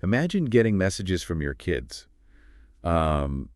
Imagine getting messages from your kids, um,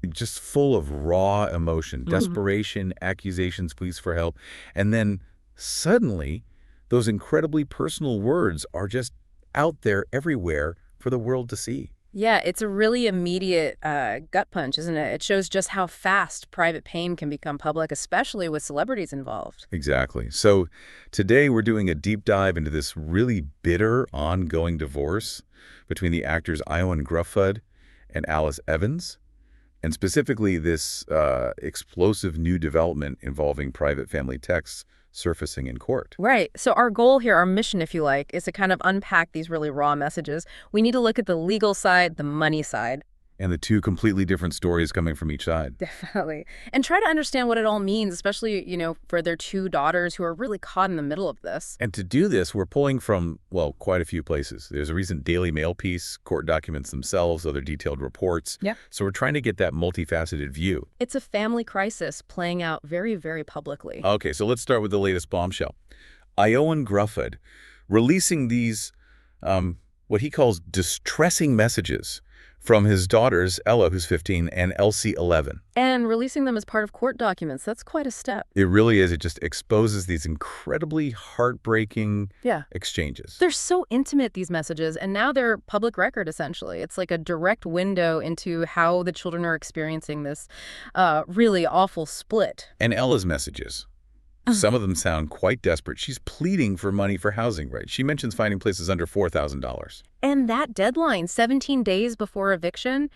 just full of raw emotion, desperation, accusations, pleas for help, and then suddenly those incredibly personal words are just out there everywhere for the world to see. Yeah, it's a really immediate gut punch, isn't it? It shows just how fast private pain can become public, especially with celebrities involved. Exactly. So today we're doing a deep dive into this really bitter, ongoing divorce between the actors Ioan Gruffudd and Alice Evans, and specifically this explosive new development involving private family texts surfacing in court. Right. So our goal here, our mission, if you like, is to kind of unpack these really raw messages. We need to look at the legal side, the money side. And the two completely different stories coming from each side. Definitely. And try to understand what it all means, especially, for their two daughters who are really caught in the middle of this. And to do this, we're pulling from, well, quite a few places. There's a recent Daily Mail piece, court documents themselves, other detailed reports. Yeah. So we're trying to get that multifaceted view. It's a family crisis playing out very, very publicly. Okay, so let's start with the latest bombshell. Ioan Gruffudd releasing these, what he calls distressing messages from his daughters, Ella, who's 15, and Elsie, 11. And releasing them as part of court documents, that's quite a step. It really is. It just exposes these incredibly heartbreaking exchanges. They're so intimate, these messages, and now they're public record, essentially. It's like a direct window into how the children are experiencing this really awful split. And Ella's messages. Some of them sound quite desperate. She's pleading for money for housing, right? She mentions finding places under $4,000. And that deadline, 17 days before eviction,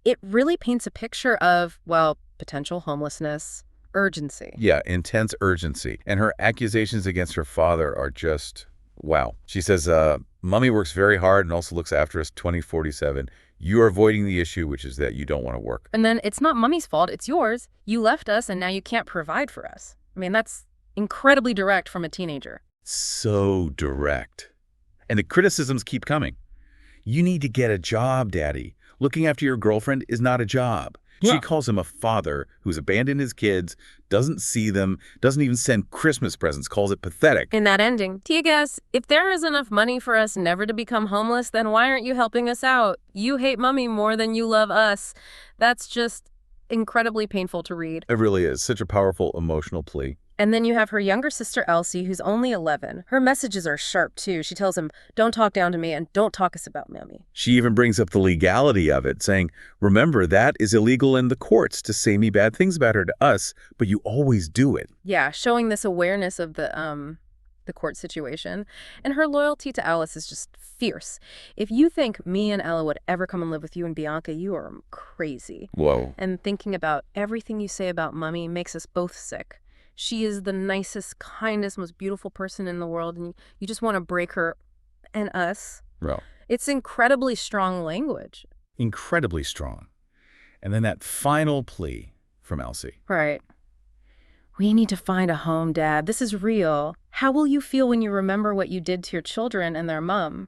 it really paints a picture of, well, potential homelessness, urgency. Yeah, intense urgency. And her accusations against her father are just, wow. She says, Mommy works very hard and also looks after us 20/47. You are avoiding the issue, which is that you don't want to work. And then it's not Mommy's fault, it's yours. You left us and now you can't provide for us. I mean, that's incredibly direct from a teenager. So direct. And the criticisms keep coming. You need to get a job, Daddy. Looking after your girlfriend is not a job. Yeah. She calls him a father who's abandoned his kids, doesn't see them, doesn't even send Christmas presents, calls it pathetic. In that ending, Tiagas, if there is enough money for us never to become homeless, then why aren't you helping us out? You hate Mommy more than you love us. That's just incredibly painful to read. It really is. Such a powerful emotional plea. And then you have her younger sister, Elsie, who's only 11. Her messages are sharp, too. She tells him, don't talk down to me and don't talk us about Mommy. She even brings up the legality of it, saying, remember, that is illegal in the courts to say me bad things about her to us, but you always do it. Yeah, showing this awareness of the court situation. And her loyalty to Alice is just fierce. If you think me and Ella would ever come and live with you and Bianca, you are crazy. Whoa. And thinking about everything you say about Mommy makes us both sick. She is the nicest, kindest, most beautiful person in the world, and you just want to break her and us. Well, it's incredibly strong language. Incredibly strong. And then that final plea from Elsie. Right. We need to find a home, Dad. This is real. How will you feel when you remember what you did to your children and their mom?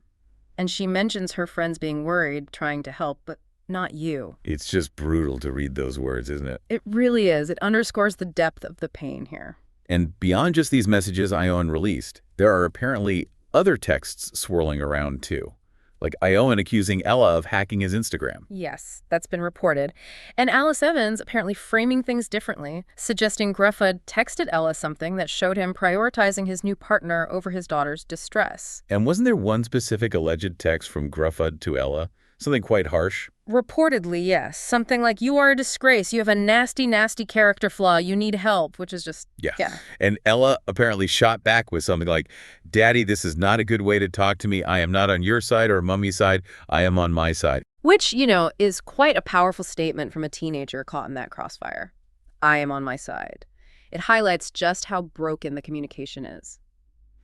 And she mentions her friends being worried, trying to help, but not you. It's just brutal to read those words, isn't it? It really is. It underscores the depth of the pain here. And beyond just these messages Ioan released, there are apparently other texts swirling around too. Like Ioan accusing Ella of hacking his Instagram. Yes, that's been reported. And Alice Evans apparently framing things differently, suggesting Gruffudd texted Ella something that showed him prioritizing his new partner over his daughter's distress. And wasn't there one specific alleged text from Gruffudd to Ella? Something quite harsh? Reportedly, yes. Something like, you are a disgrace. You have a nasty, nasty character flaw. You need help, which is just, yeah. And Ella apparently shot back with something like, Daddy, this is not a good way to talk to me. I am not on your side or Mummy's side. I am on my side. Which, is quite a powerful statement from a teenager caught in that crossfire. I am on my side. It highlights just how broken the communication is.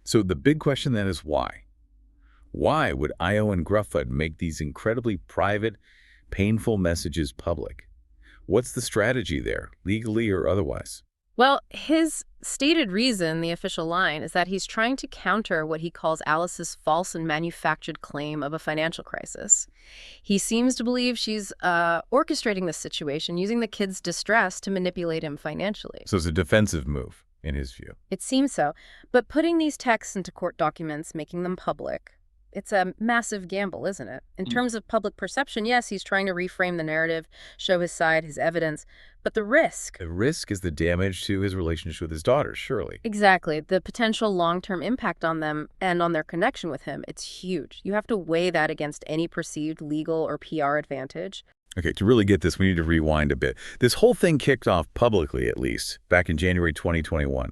So the big question then is why? Why would Ioan Gruffudd make these incredibly private, painful messages public? What's the strategy there, legally or otherwise? Well, his stated reason, the official line, is that he's trying to counter what he calls Alice's false and manufactured claim of a financial crisis. He seems to believe she's orchestrating this situation, using the kid's distress to manipulate him financially. So it's a defensive move, in his view. It seems so. But putting these texts into court documents, making them public, It's a massive gamble, isn't it? In terms of public perception, yes, he's trying to reframe the narrative, show his side, his evidence, but the risk. The risk is the damage to his relationship with his daughters, surely. Exactly. The potential long-term impact on them and on their connection with him, it's huge. You have to weigh that against any perceived legal or PR advantage. Okay, to really get this, we need to rewind a bit. This whole thing kicked off publicly, at least, back in January 2021.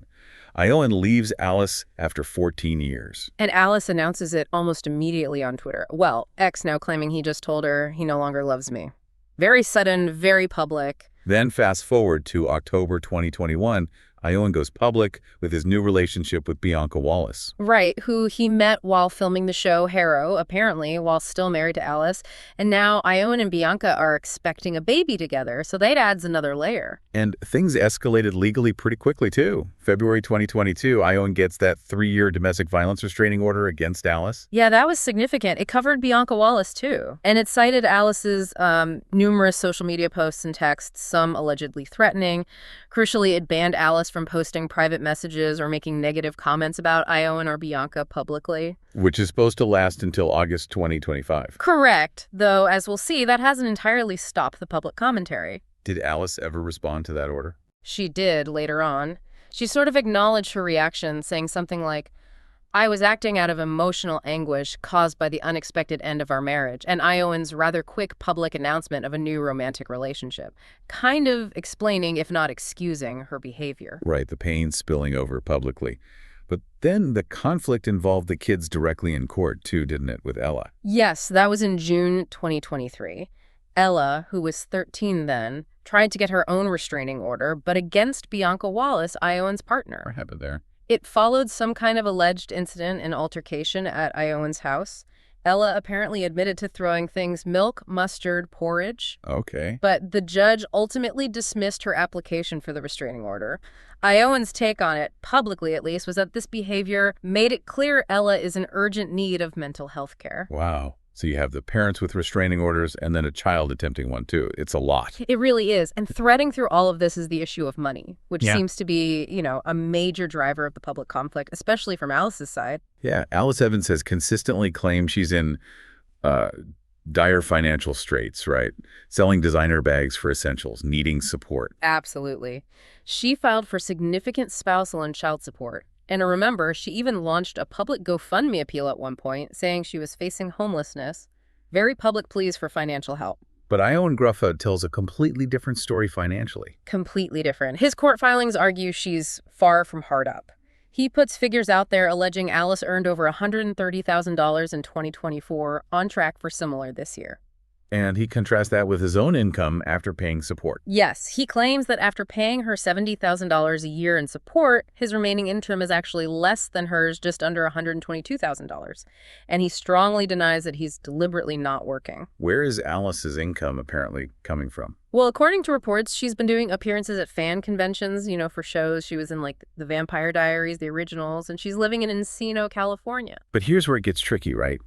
Ioan leaves Alice after 14 years. And Alice announces it almost immediately on Twitter. Well, X now claiming he just told her he no longer loves me. Very sudden, very public. Then fast forward to October 2021, Ioan goes public with his new relationship with Bianca Wallace. Right, who he met while filming the show Harrow, apparently, while still married to Alice. And now Ioan and Bianca are expecting a baby together, so that adds another layer. And things escalated legally pretty quickly, too. February 2022, Ioan gets that 3-year domestic violence restraining order against Alice. Yeah, that was significant. It covered Bianca Wallace, too. And it cited Alice's numerous social media posts and texts, some allegedly threatening. Crucially, it banned Alice from posting private messages or making negative comments about Ioan or Bianca publicly. Which is supposed to last until August 2025. Correct, though, as we'll see, that hasn't entirely stopped the public commentary. Did Alice ever respond to that order? She did later on. She sort of acknowledged her reaction, saying something like, I was acting out of emotional anguish caused by the unexpected end of our marriage and Ioan's rather quick public announcement of a new romantic relationship, kind of explaining, if not excusing, her behavior. Right, the pain spilling over publicly. But then the conflict involved the kids directly in court, too, didn't it, with Ella? Yes, that was in June 2023. Ella, who was 13 then, tried to get her own restraining order, but against Bianca Wallace, Ioan's partner. What happened there? It followed some kind of alleged incident and altercation at Ioan's house. Ella apparently admitted to throwing things milk, mustard, porridge. Okay. But the judge ultimately dismissed her application for the restraining order. Ioan's take on it, publicly at least, was that this behavior made it clear Ella is in urgent need of mental health care. Wow. So you have the parents with restraining orders and then a child attempting one, too. It's a lot. It really is. And threading through all of this is the issue of money, which Yeah. seems to be, a major driver of the public conflict, especially from Alice's side. Yeah, Alice Evans has consistently claimed she's in dire financial straits, right? Selling designer bags for essentials, needing support. Absolutely. She filed for significant spousal and child support. And remember, she even launched a public GoFundMe appeal at one point, saying she was facing homelessness. Very public pleas for financial help. But Ioan Gruffudd tells a completely different story financially. Completely different. His court filings argue she's far from hard up. He puts figures out there alleging Alice earned over $130,000 in 2024, on track for similar this year. And he contrasts that with his own income after paying support. Yes, he claims that after paying her $70,000 a year in support, his remaining income is actually less than hers, just under $122,000. And he strongly denies that he's deliberately not working. Where is Alice's income apparently coming from? Well, according to reports, she's been doing appearances at fan conventions, for shows. She was in, the Vampire Diaries, the originals, and she's living in Encino, California. But here's where it gets tricky, right?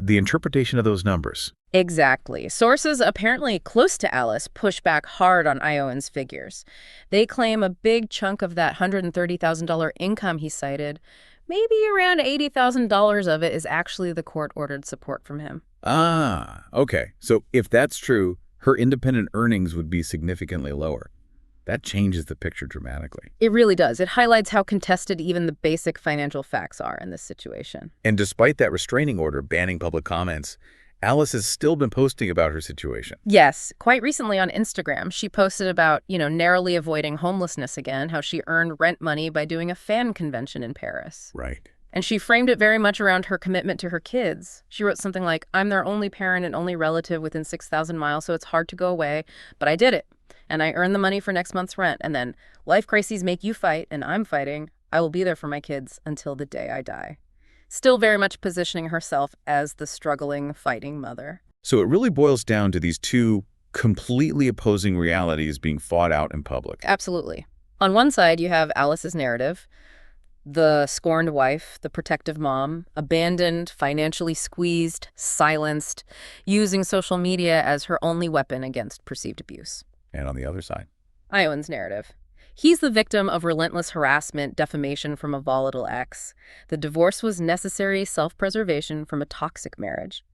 The interpretation of those numbers. Exactly. Sources apparently close to Alice push back hard on Ioan's figures. They claim a big chunk of that $130,000 income he cited, maybe around $80,000 of it, is actually the court-ordered support from him. Ah, okay. So if that's true, her independent earnings would be significantly lower. That changes the picture dramatically. It really does. It highlights how contested even the basic financial facts are in this situation. And despite that restraining order banning public comments, Alice has still been posting about her situation. Yes. Quite recently on Instagram, she posted about, narrowly avoiding homelessness again, how she earned rent money by doing a fan convention in Paris. Right. And she framed it very much around her commitment to her kids. She wrote something like, I'm their only parent and only relative within 6,000 miles, so it's hard to go away, but I did it. And I earned the money for next month's rent. And then life crises make you fight, and I'm fighting. I will be there for my kids until the day I die. Still very much positioning herself as the struggling, fighting mother. So it really boils down to these two completely opposing realities being fought out in public. Absolutely. On one side, you have Alice's narrative, the scorned wife, the protective mom, abandoned, financially squeezed, silenced, using social media as her only weapon against perceived abuse. And on the other side. Ioan's narrative. He's the victim of relentless harassment, defamation from a volatile ex. The divorce was necessary self-preservation from a toxic marriage.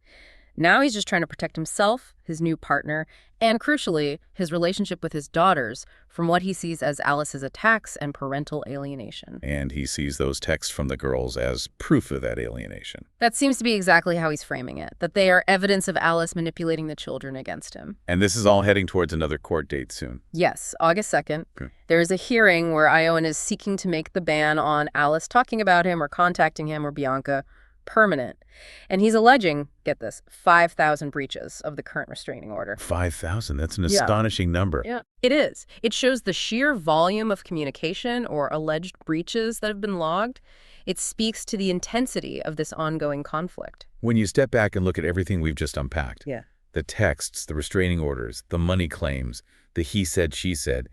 Now he's just trying to protect himself, his new partner, and crucially, his relationship with his daughters from what he sees as Alice's attacks and parental alienation. And he sees those texts from the girls as proof of that alienation. That seems to be exactly how he's framing it, that they are evidence of Alice manipulating the children against him. And this is all heading towards another court date soon. Yes, August 2nd. Okay. There is a hearing where Ioan is seeking to make the ban on Alice talking about him or contacting him or Bianca permanent. And he's alleging, get this, 5,000 breaches of the current restraining order. 5,000, that's an Yeah. astonishing number. Yeah, it is. It shows the sheer volume of communication or alleged breaches that have been logged. It speaks to the intensity of this ongoing conflict. When you step back and look at everything we've just unpacked, Yeah. the texts, the restraining orders, the money claims, the he said, she said,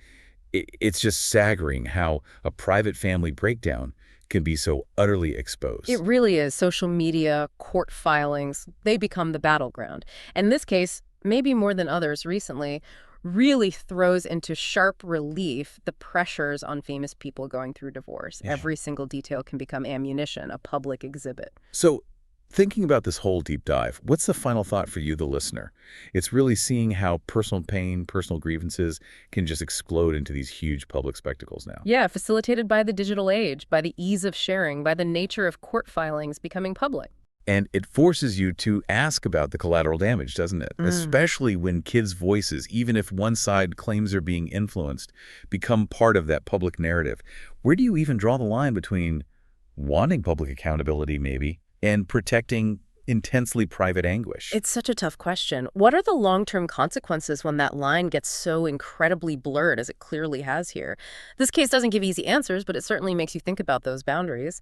it's just staggering how a private family breakdown can be so utterly exposed. It really is. Social media, court filings, they become the battleground. And in this case, maybe more than others recently, really throws into sharp relief the pressures on famous people going through divorce. Yeah. Every single detail can become ammunition, a public exhibit. So, thinking about this whole deep dive, what's the final thought for you, the listener? It's really seeing how personal pain, personal grievances can just explode into these huge public spectacles now. Yeah, facilitated by the digital age, by the ease of sharing, by the nature of court filings becoming public. And it forces you to ask about the collateral damage, doesn't it? Especially when kids' voices, even if one side claims they're being influenced, become part of that public narrative. Where do you even draw the line between wanting public accountability, maybe, and protecting intensely private anguish? It's such a tough question. What are the long-term consequences when that line gets so incredibly blurred as it clearly has here? This case doesn't give easy answers, but it certainly makes you think about those boundaries.